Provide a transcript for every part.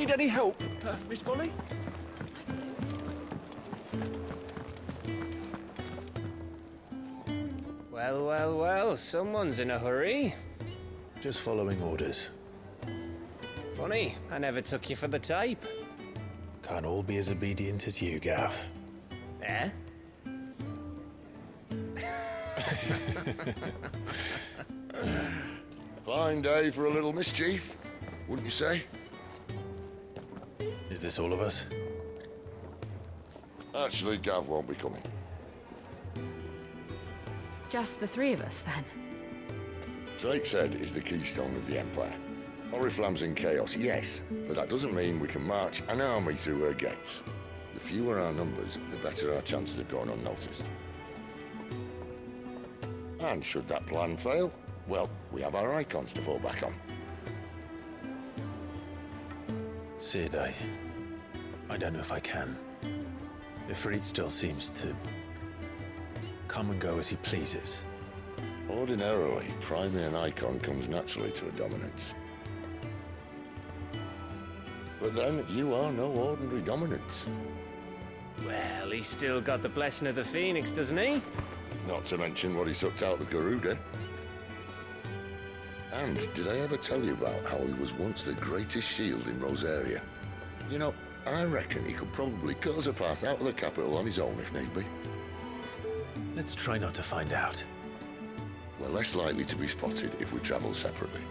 Need any help, Miss Molly? Well, well, well, someone's in a hurry. Just following orders. Funny, I never took you for the type. Can't all be as obedient as you, Gav. Eh? Fine day for a little mischief, wouldn't you say? Is this all of us? Actually, Gav won't be coming. Just the three of us, then? Drake's Head is the keystone of the Empire. Oriflamme's in chaos, yes, but that doesn't mean we can march an army through her gates. The fewer our numbers, the better our chances of going unnoticed. And should that plan fail, well, we have our icons to fall back on. Sid, I don't know if I can. Ifrit still seems to come and go as he pleases. Ordinarily, priming an icon comes naturally to a dominance. But then, you are no ordinary dominance. Well, he's still got the blessing of the Phoenix, doesn't he? Not to mention what he sucked out of Garuda. And did I ever tell you about how he was once the greatest shield in Rosaria? You know, I reckon he could probably cut us a path out of the capital on his own if need be. Let's try not to find out. We're less likely to be spotted if we travel separately.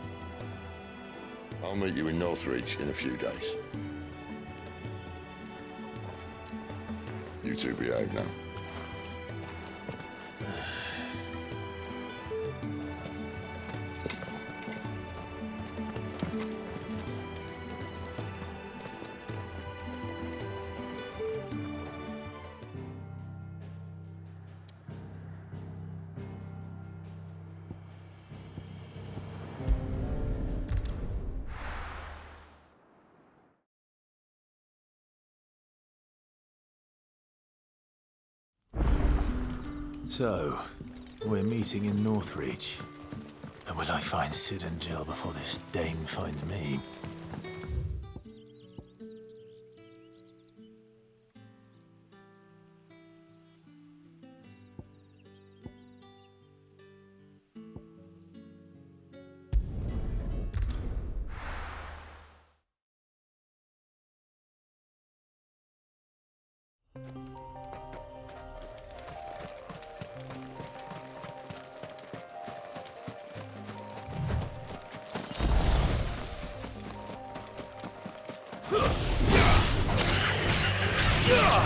I'll meet you in Northreach in a few days. You two behave now. So, we're meeting in Northreach. And will I find Sid and Jill before this dame finds me?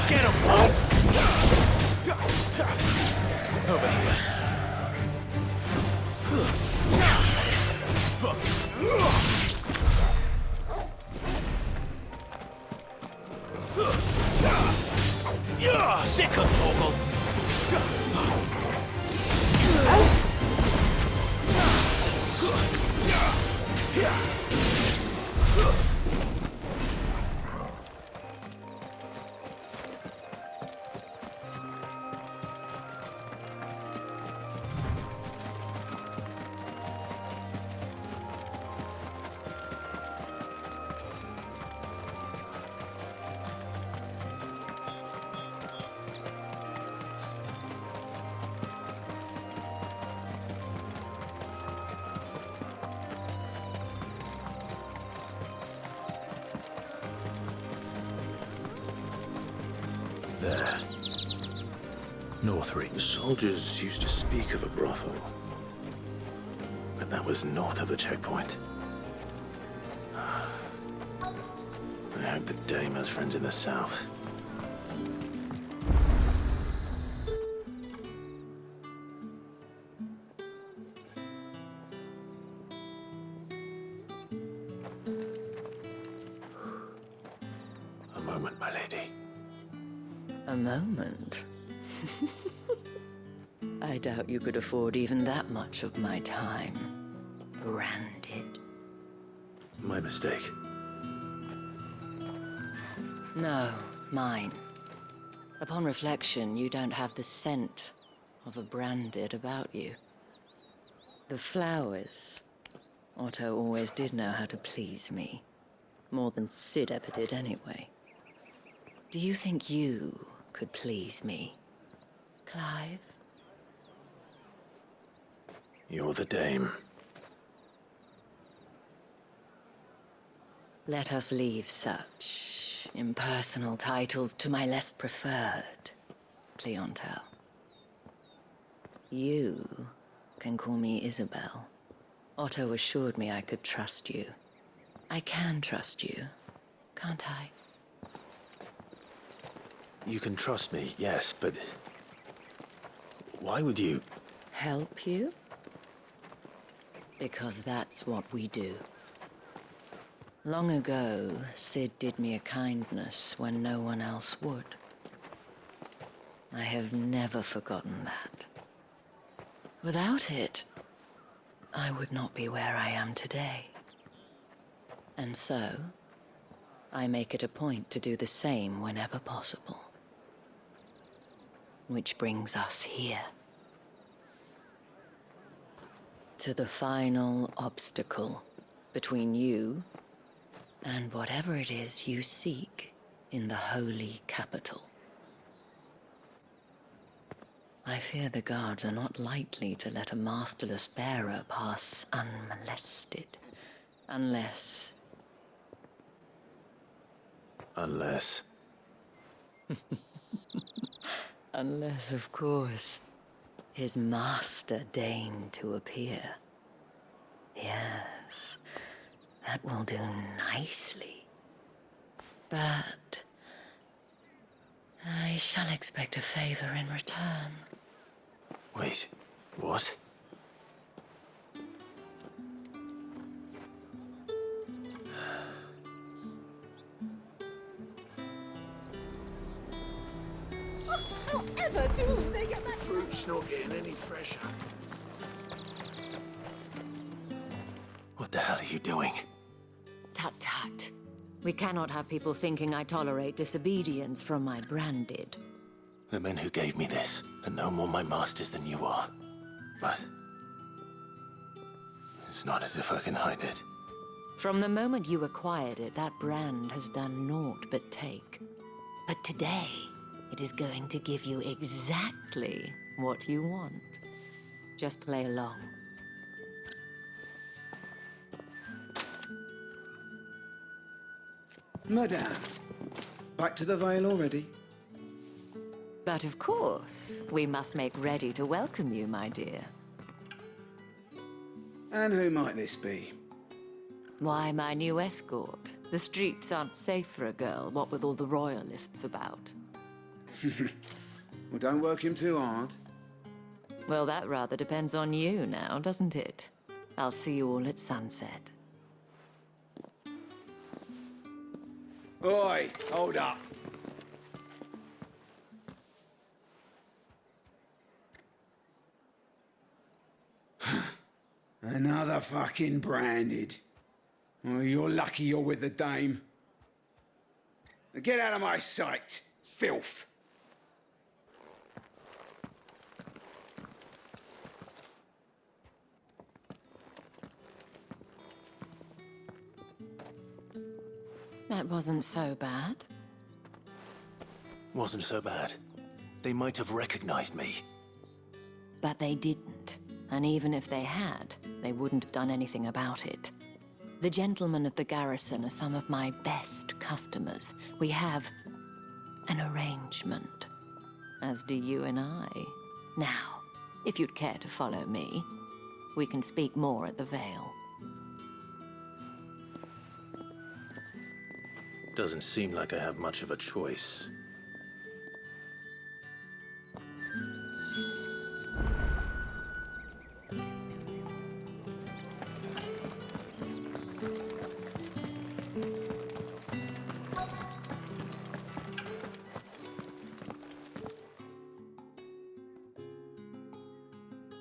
Get him, boy! Over here. Sick of Torgal! There. Northreach. The soldiers used to speak of a brothel, But that was north of the checkpoint. I hope the dame has friends in the south. A moment, my lady. A moment? I doubt you could afford even that much of my time. Branded. My mistake. No, mine. Upon reflection, you don't have the scent of a branded about you. The flowers. Otto always did know how to please me. More than Sid ever did, anyway. Do you think you could please me, Clive? You're the dame. Let us leave such impersonal titles to my less preferred clientele. You can call me Isabel. Otto assured me I could trust you. I can trust you, can't I? You can trust me, yes, but... why would you... Help you? Because that's what we do. Long ago, Sid did me a kindness when no one else would. I have never forgotten that. Without it, I would not be where I am today. And so, I make it a point to do the same whenever possible. Which brings us here. To the final obstacle between you and whatever it is you seek in the holy capital. I fear the guards are not likely to let a masterless bearer pass unmolested. Unless... Unless... Unless, of course, his master deigned to appear. Yes, that will do nicely. But... I shall expect a favor in return. Wait, what? However do they get that? Fruit's not getting any fresher. What the hell are you doing? Tut tut. We cannot have people thinking I tolerate disobedience from my branded. The men who gave me this are no more my masters than you are. But... it's not as if I can hide it. From the moment you acquired it, that brand has done naught but take. But today, it is going to give you exactly what you want. Just play along. Madame, back to the Vale already? But of course, we must make ready to welcome you, my dear. And who might this be? Why, my new escort. The streets aren't safe for a girl, what with all the royalists about. Well, don't work him too hard. Well, that rather depends on you now, doesn't it? I'll see you all at sunset. Oi, hold up. Another fucking branded. Oh, you're lucky you're with the dame. Now get out of my sight, filth. That wasn't so bad. Wasn't so bad. They might have recognized me. But they didn't. And even if they had, they wouldn't have done anything about it. The gentlemen of the garrison are some of my best customers. We have an arrangement, as do you and I. Now, if you'd care to follow me, we can speak more at the Vale. Doesn't seem like I have much of a choice.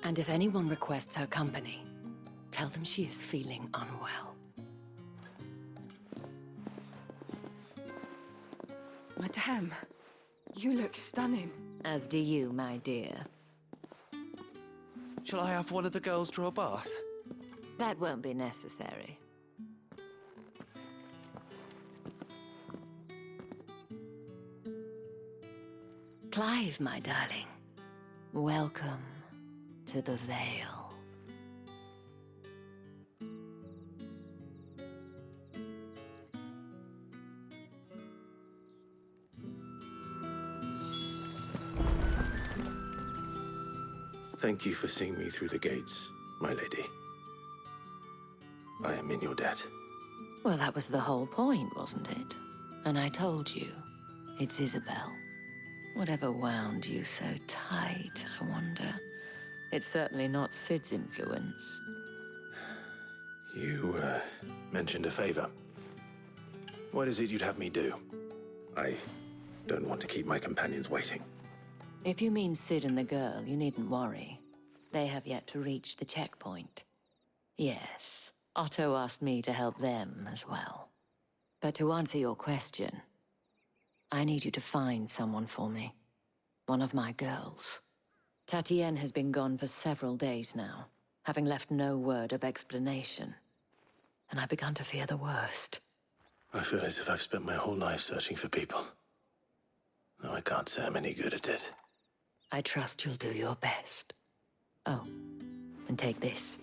And if anyone requests her company, tell them she is feeling unwell. Madame, you look stunning. As do you, my dear. Shall I have one of the girls draw a bath? That won't be necessary. Clive, my darling. Welcome to the Vale. Thank you for seeing me through the gates, my lady. I am in your debt. Well, that was the whole point, wasn't it? And I told you, it's Isabel. Whatever wound you so tight, I wonder. It's certainly not Sid's influence. You, mentioned a favor. What is it you'd have me do? I don't want to keep my companions waiting. If you mean Sid and the girl, you needn't worry. They have yet to reach the checkpoint. Yes, Otto asked me to help them as well. But to answer your question, I need you to find someone for me. One of my girls. Tatienne has been gone for several days now, having left no word of explanation. And I've begun to fear the worst. I feel as if I've spent my whole life searching for people. No, I can't say I'm any good at it. I trust you'll do your best. Oh, and take this.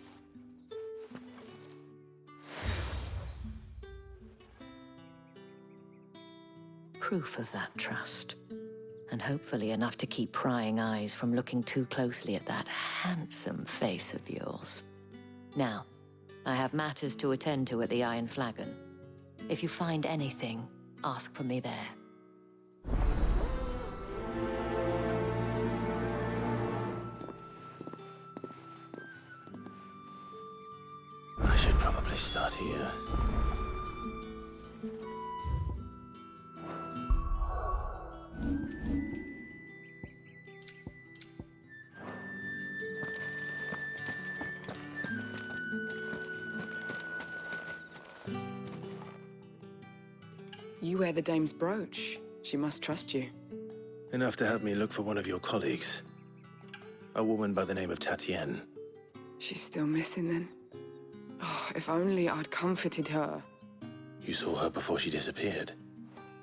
Proof of that trust. And hopefully enough to keep prying eyes from looking too closely at that handsome face of yours. Now, I have matters to attend to at the Iron Flagon. If you find anything, ask for me there. I should probably start here. You wear the dame's brooch. She must trust you. Enough to help me look for one of your colleagues. A woman by the name of Tatienne. She's still missing then. Oh, if only I'd comforted her. You saw her before she disappeared.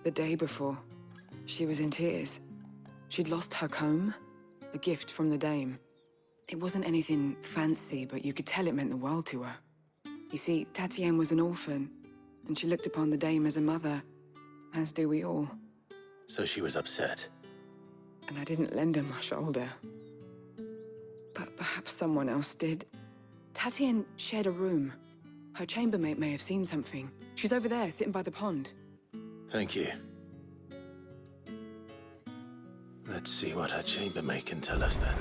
The day before, she was in tears. She'd lost her comb, a gift from the dame. It wasn't anything fancy, but you could tell it meant the world to her. You see, Tatienne was an orphan, and she looked upon the dame as a mother, as do we all. So she was upset. And I didn't lend her my shoulder. But perhaps someone else did. Tatienne shared a room. Her chambermaid may have seen something. She's over there, sitting by the pond. Thank you. Let's see what her chambermaid can tell us then.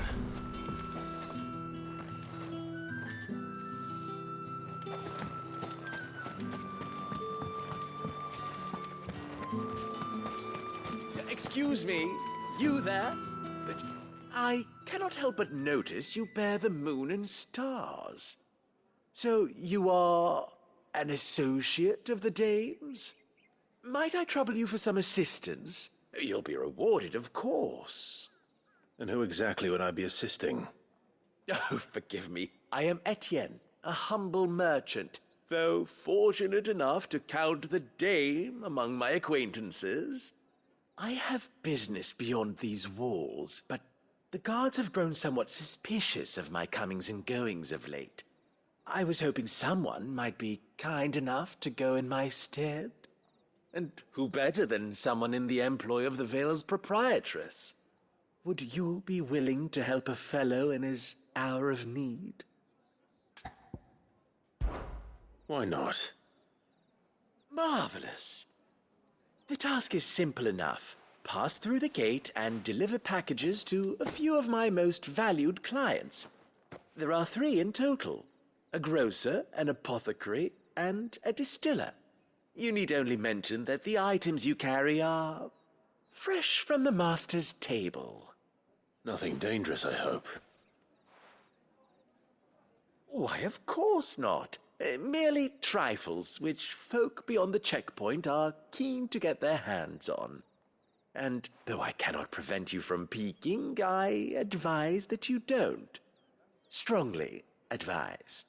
Excuse me, you there? I cannot help but notice you bear the moon and stars. So you are an associate of the dame's? Might I trouble you for some assistance? You'll be rewarded, of course. And who exactly would I be assisting? Oh, forgive me. I am Etienne, a humble merchant, though fortunate enough to count the dame among my acquaintances. I have business beyond these walls, but the guards have grown somewhat suspicious of my comings and goings of late. I was hoping someone might be kind enough to go in my stead. And who better than someone in the employ of the Vale's proprietress? Would you be willing to help a fellow in his hour of need? Why not? Marvelous. The task is simple enough. Pass through the gate and deliver packages to a few of my most valued clients. There are 3 in total. A grocer, an apothecary, and a distiller. You need only mention that the items you carry are fresh from the master's table. Nothing dangerous, I hope. Why, of course not. Merely trifles which folk beyond the checkpoint are keen to get their hands on. And though I cannot prevent you from peeking, I advise that you don't. Strongly advise.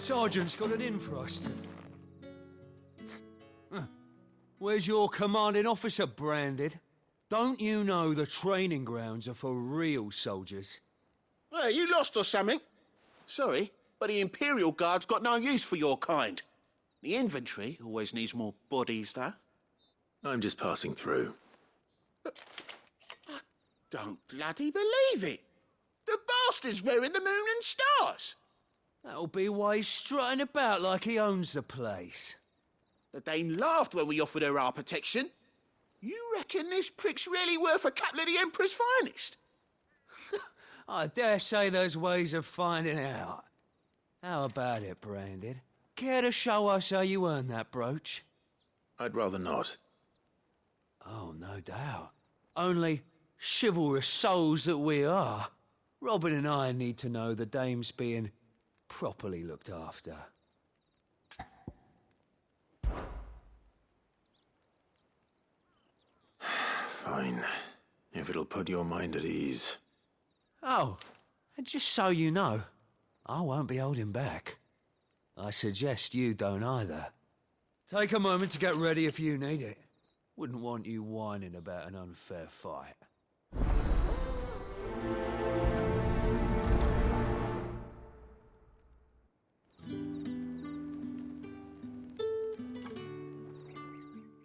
Sergeant's got it in for us. Where's your commanding officer, Branded? Don't you know the training grounds are for real soldiers? Hey, you lost or something? Sorry, but the Imperial Guard's got no use for your kind. The infantry always needs more bodies, though. I'm just passing through. I don't bloody believe it. The bastard's wearing the moon and stars. That'll be why he's strutting about like he owns the place. The Dane laughed when we offered her our protection. You reckon this prick's really worth a couple of the Emperor's finest? I dare say there's ways of finding out. How about it, Branded? Care to show us how you earned that brooch? I'd rather not. Oh, no doubt. Only chivalrous souls that we are, Robin and I need to know the dame's being properly looked after. Fine. If it'll put your mind at ease. Oh, and just so you know, I won't be holding back. I suggest you don't either. Take a moment to get ready if you need it. Wouldn't want you whining about an unfair fight.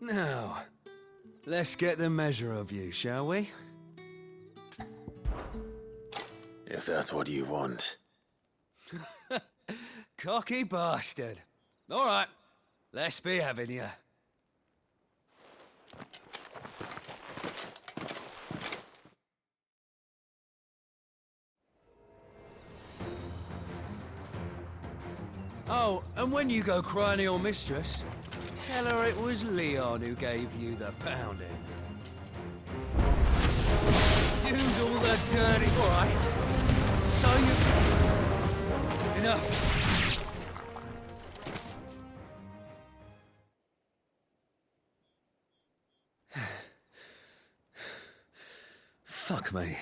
Now, let's get the measure of you, shall we? If that's what you want. Cocky bastard. All right, let's be having you. Oh, and when you go crying to your mistress, tell her it was Leon who gave you the pounding. Use all the dirty... All right. So you... Enough. Fuck me.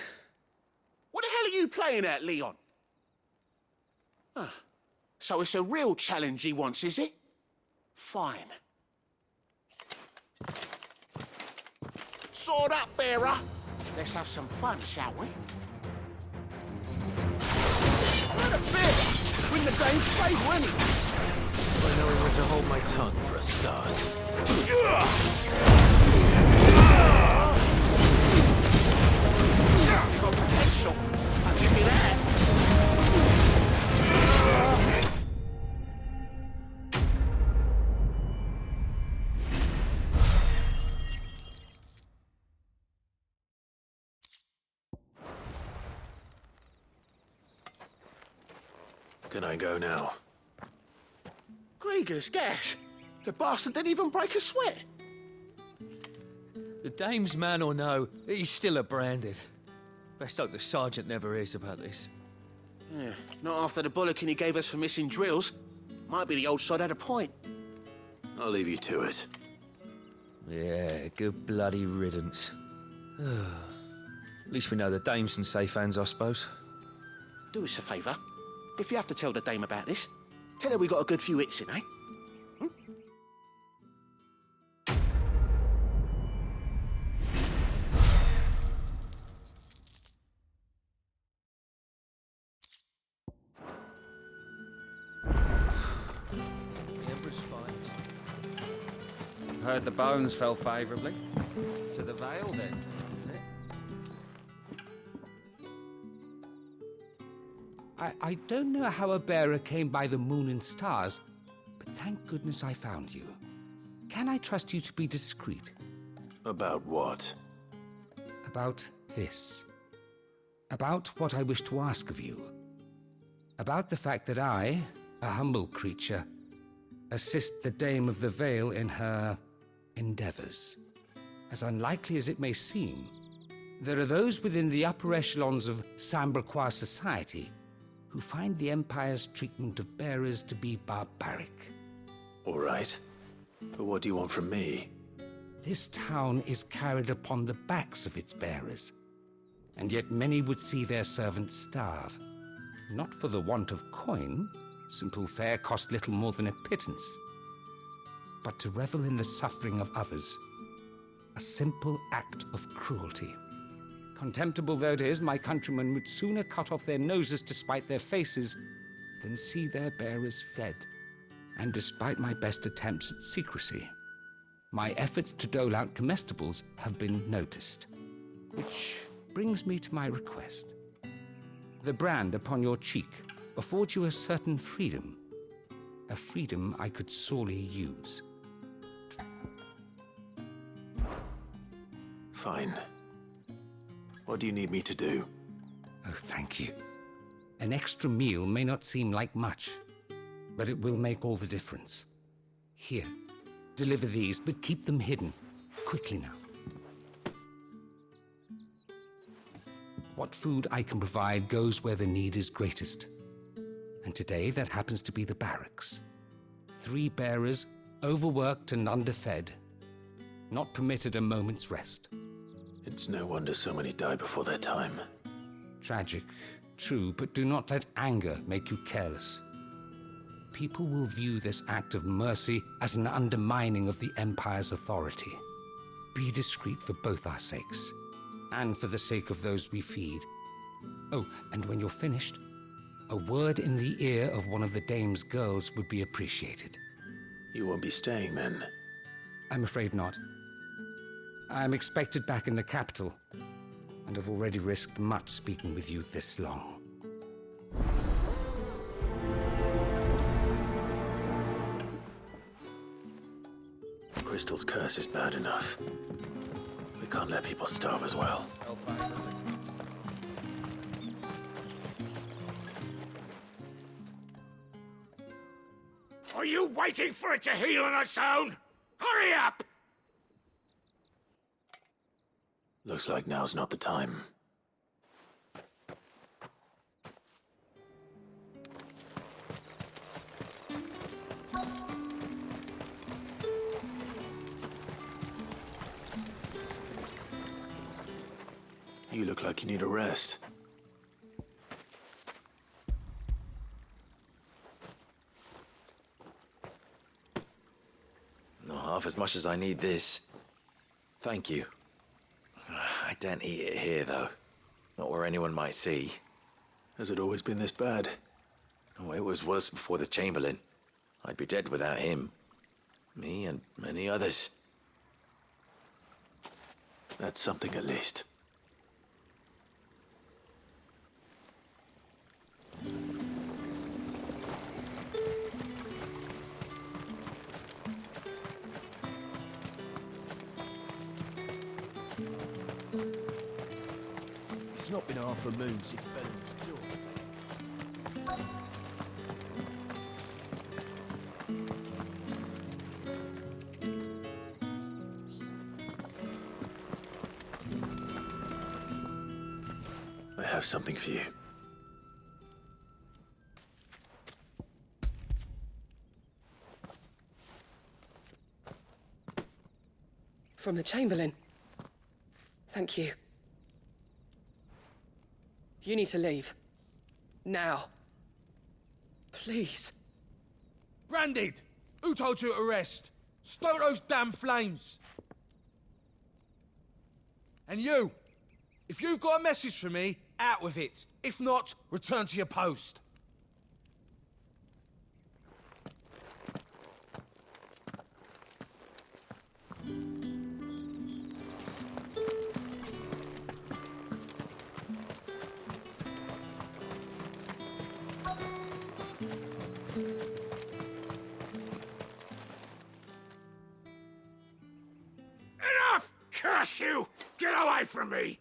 What the hell are you playing at, Leon? Ah, so it's a real challenge he wants, is it? Fine. Sword up, bearer. Let's have some fun, shall we? What a bear! Win the Dane's favour, isn't he? By knowing when to hold my tongue for a start. You've got potential. I'll give you that. Can I go now? Grieger's gas. The bastard didn't even break a sweat. The dame's man or no, he's still a Branded. Best hope the sergeant never hears about this. Yeah, not after the bullocking he gave us for missing drills. Might be the old sod had a point. I'll leave you to it. Yeah, good bloody riddance. At least we know the dame's in safe hands, I suppose. Do us a favour. If you have to tell the dame about this, tell her we got a good few hits in, eh? Heard the bones fell favourably. To the Vale, then. I don't know how a bearer came by the moon and stars, but thank goodness I found you. Can I trust you to be discreet? About what? About this. About what I wish to ask of you. About the fact that I, a humble creature, assist the Dame of the Vale in her endeavors. As unlikely as it may seem, there are those within the upper echelons of Samberquois society who find the Empire's treatment of bearers to be barbaric. All right. But what do you want from me? This town is carried upon the backs of its bearers, and yet many would see their servants starve. Not for the want of coin, Simple fare cost little more than a pittance. But to revel in the suffering of others, a simple act of cruelty. Contemptible though it is, my countrymen would sooner cut off their noses to spite their faces than see their bearers fed. And despite my best attempts at secrecy, my efforts to dole out comestibles have been noticed. Which brings me to my request. The brand upon your cheek affords you a certain freedom. A freedom I could sorely use. Fine. What do you need me to do? Oh, thank you. An extra meal may not seem like much, but it will make all the difference. Here, deliver these, but keep them hidden. Quickly now. What food I can provide goes where the need is greatest. And today, that happens to be the barracks. 3 bearers, overworked and underfed, not permitted a moment's rest. It's no wonder so many die before their time. Tragic, true, but do not let anger make you careless. People will view this act of mercy as an undermining of the Empire's authority. Be discreet for both our sakes, and for the sake of those we feed. Oh, and when you're finished, a word in the ear of one of the dame's girls would be appreciated. You won't be staying then? I'm afraid not. I'm expected back in the capital, and have already risked much speaking with you this long. Crystal's curse is bad enough. We can't let people starve as well. Are you waiting for it to heal on its own? Hurry up! Looks like now's not the time. You look like you need a rest. Not half as much as I need this. Thank you. I don't eat it here, though. Not where anyone might see. Has it always been this bad? Oh, it was worse before the Chamberlain. I'd be dead without him. Me and many others. That's something at least. It's not been half a moon since Bellen's tour. I have something for you. From the Chamberlain. Thank you. You need to leave. Now. Please. Branded! Who told you to rest? Stoke those damn flames! And you! If you've got a message for me, out with it. If not, return to your post. Enough! Curse you! Get away from me!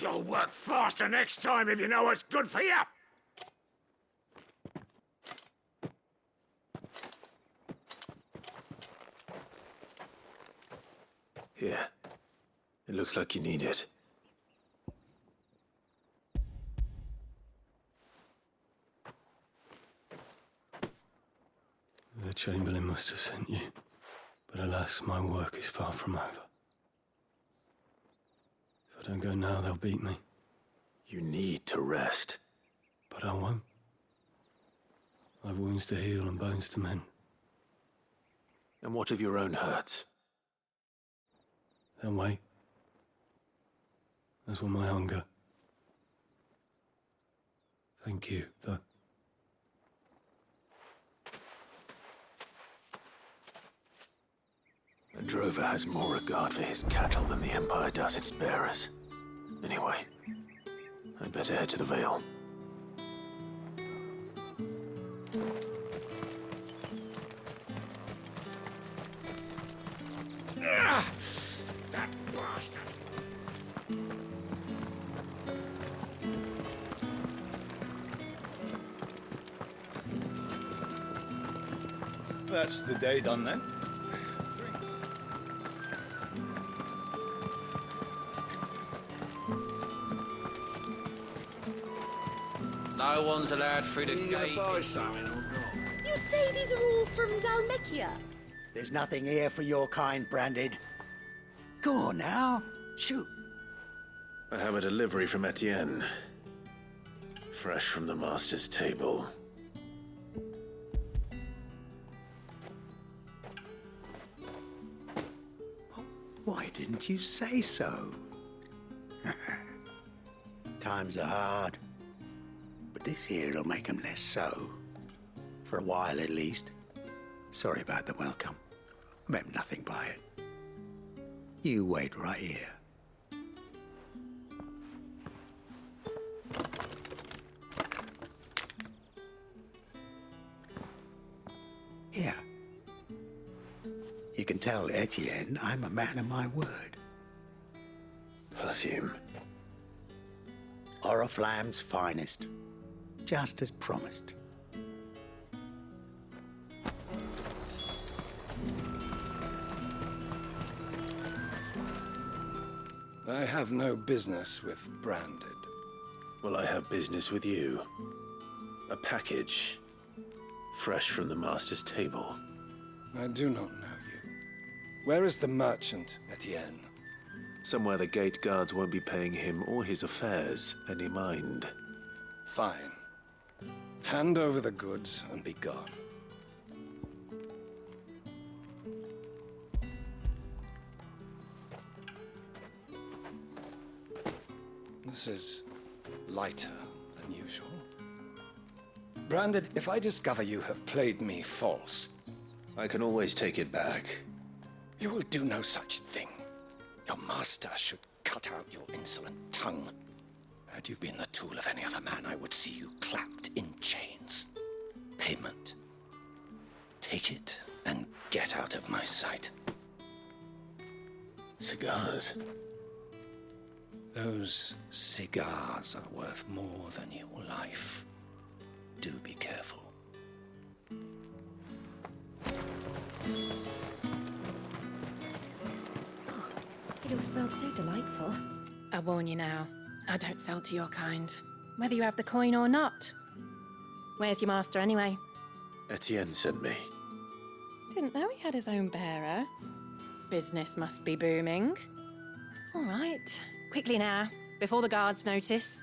You'll work faster next time if you know what's good for you! Here. It looks like you need it. The Chamberlain must have sent you, but alas, my work is far from over. If I don't go now, they'll beat me. You need to rest. But I won't. I've wounds to heal and bones to mend. And what of your own hurts? They'll wait. As will my hunger. Thank you, though. A drover has more regard for his cattle than the Empire does its bearers. Anyway, I'd better head to the Vale. That bastard! That's the day done then. No one's allowed through the gate. You say these are all from Dalmekia? There's nothing here for your kind, Branded. Go on now, shoot. I have a delivery from Etienne. Fresh from the master's table. Why didn't you say so? Times are hard. But this here'll make 'em less so. For a while, at least. Sorry about the welcome. I meant nothing by it. You wait right here. Here. You can tell Etienne I'm a man of my word. Perfume. Oriflamme's finest. Just as promised. I have no business with Branded. Well, I have business with you. A package. Fresh from the master's table. I do not know you. Where is the merchant, Etienne? Somewhere the gate guards won't be paying him or his affairs any mind. Fine. Hand over the goods and be gone. This is lighter than usual. Branded, if I discover you have played me false... I can always take it back. You will do no such thing. Your master should cut out your insolent tongue. Had you been the tool of any other man, I would see you clapped in chains. Payment. Take it and get out of my sight. Cigars. Those cigars are worth more than your life. Do be careful. It all smells so delightful. I warn you now, I don't sell to your kind, whether you have the coin or not. Where's your master anyway? Etienne sent me. Didn't know he had his own bearer. Business must be booming. All right, quickly now, before the guards notice.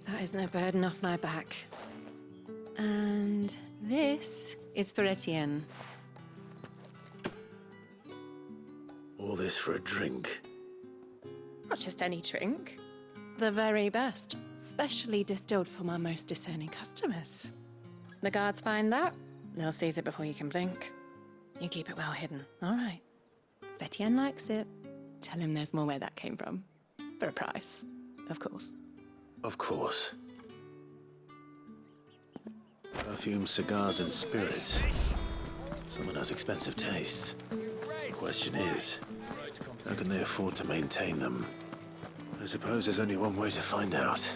That is no burden off my back. And this is for Etienne. All this for a drink. Not just any drink. The very best, specially distilled for my most discerning customers. The guards find that, they'll seize it before you can blink. You keep it well hidden, all right? If Etienne likes it, tell him there's more where that came from. For a price, of course. Of course. Perfume, cigars, and spirits. Someone has expensive tastes. The question is, how can they afford to maintain them? I suppose there's only one way to find out.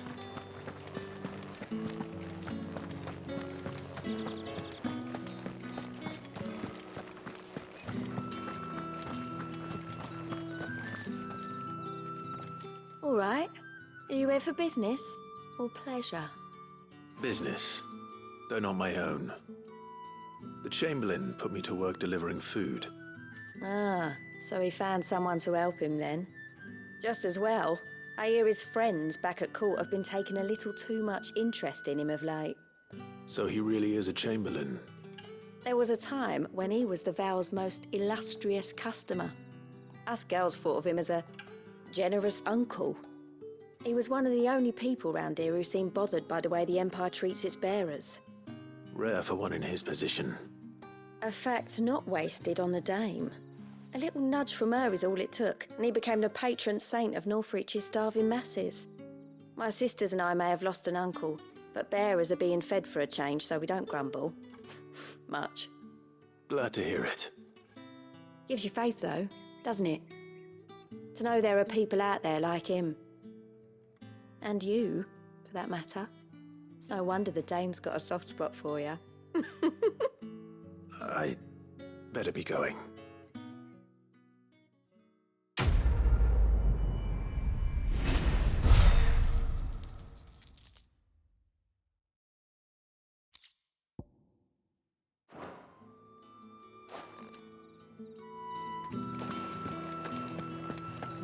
All right. Are you here for business or pleasure? Business, though not my own. The Chamberlain put me to work delivering food. Ah, so he found someone to help him then. Just as well. I hear his friends back at court have been taking a little too much interest in him of late. So he really is a Chamberlain. There was a time when he was the Val's most illustrious customer. Us girls thought of him as a generous uncle. He was one of the only people round here who seemed bothered by the way the Empire treats its bearers. Rare for one in his position. A fact not wasted on the Dame. A little nudge from her is all it took, and he became the patron saint of Northreach's starving masses. My sisters and I may have lost an uncle, but bearers are being fed for a change, so we don't grumble. Much. Glad to hear it. Gives you faith, though, doesn't it? To know there are people out there like him. And you, for that matter. It's no wonder the Dame's got a soft spot for you. I better be going.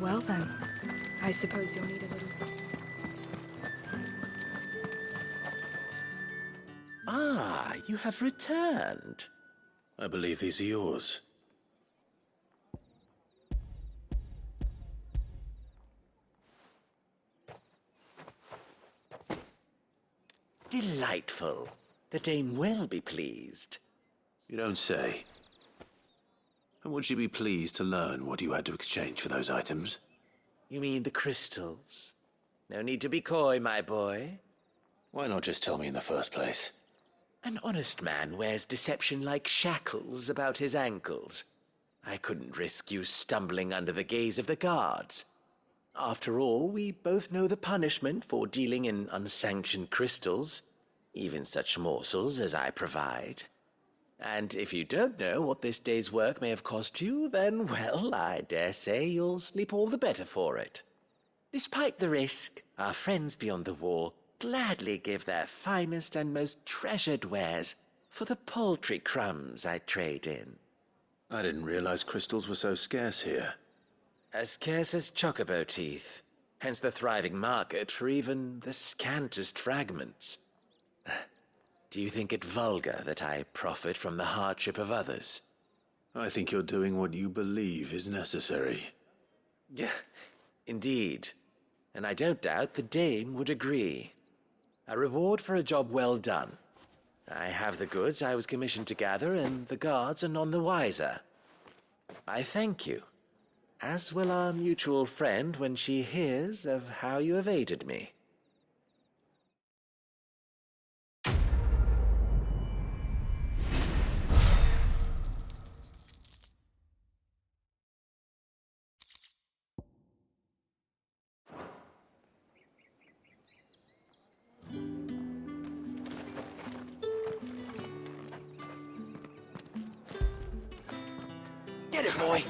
Well then, I suppose you'll need a little... Ah, you have returned. I believe these are yours. Delightful. The Dame will be pleased. You don't say. And would she be pleased to learn what you had to exchange for those items? You mean the crystals? No need to be coy, my boy. Why not just tell me in the first place? An honest man wears deception like shackles about his ankles. I couldn't risk you stumbling under the gaze of the guards. After all, we both know the punishment for dealing in unsanctioned crystals, even such morsels as I provide. And if you don't know what this day's work may have cost you, then, well, I dare say you'll sleep all the better for it. Despite the risk, our friends beyond the wall gladly give their finest and most treasured wares for the paltry crumbs I trade in. I didn't realize crystals were so scarce here. As scarce as chocobo teeth, hence the thriving market for even the scantest fragments. Do you think it vulgar that I profit from the hardship of others? I think you're doing what you believe is necessary. Yeah, indeed. And I don't doubt the Dame would agree. A reward for a job well done. I have the goods I was commissioned to gather, and the guards are none the wiser. I thank you, as will our mutual friend when she hears of how you have aided me. Get it, boy!